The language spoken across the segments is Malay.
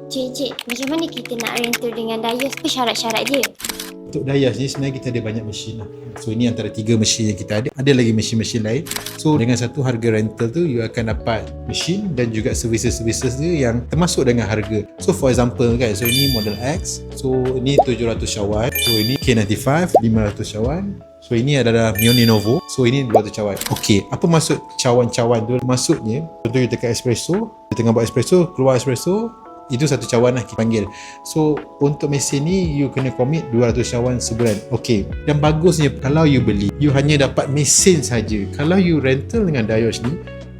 Cik, macam mana kita nak rental dengan Dayos? Apa syarat-syarat dia? Untuk Dayos ni sebenarnya kita ada banyak mesin lah. So ini antara 3 mesin yang kita ada. Ada lagi mesin-mesin lain. So dengan satu harga rental tu, you akan dapat mesin dan juga services-services dia yang termasuk dengan harga. So for example kan, so ini model X. So ini 700 cawan. So ini K95 500 cawan. So ini adalah Mio Novo. So ini 200 cawan. Okey, apa maksud cawan-cawan tu? Maksudnya, contoh kita tekan espresso, kita tengah buat espresso, keluar espresso, itu satu cawan lah kita panggil. So untuk mesin ni you kena commit 200 cawan sebulan. Okey. Dan bagusnya kalau you beli, you hanya dapat mesin saja. Kalau you rental dengan Dayos ni,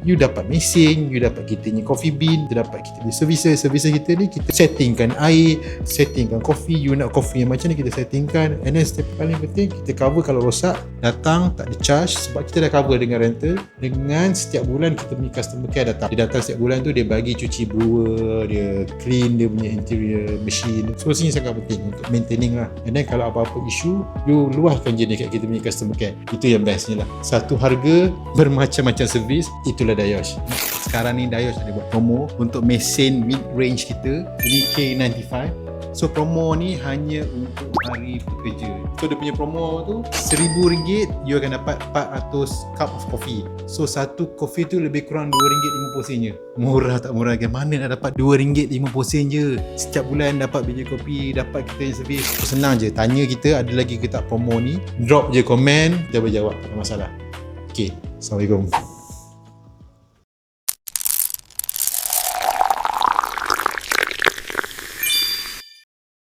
you dapat mesin, you dapat kita ni coffee bean, kita dapat kita ni services kita ni, kita settingkan air, settingkan kopi, you nak kopi yang macam ni kita settingkan. And then step paling penting, kita cover kalau rosak, datang tak ada charge sebab kita dah cover dengan rental. Dengan setiap bulan kita punya customer care datang, dia datang setiap bulan tu, dia bagi cuci brewer, dia clean dia punya interior machine. So sini sangat penting untuk maintaining lah. And then kalau apa-apa issue, you luahkan je dekat kita punya customer care. Itu yang bestnya lah. Satu harga, bermacam-macam servis, itulah Dayos. Sekarang ni Dayos ada buat promo untuk mesin mid range kita. Ini K95. So promo ni hanya untuk hari pekerja. So dia punya promo tu RM1,000 you akan dapat 400 cup of coffee. So satu kopi tu lebih kurang RM2.50 sennya. Murah tak murah kan? Mana nak dapat RM2.50 sen je. Setiap bulan dapat biji kopi, dapat kita yang servis. Senang je, tanya kita ada lagi ke tak promo ni. Drop je komen, kita boleh jawab, tak ada masalah. Okay, Assalamualaikum.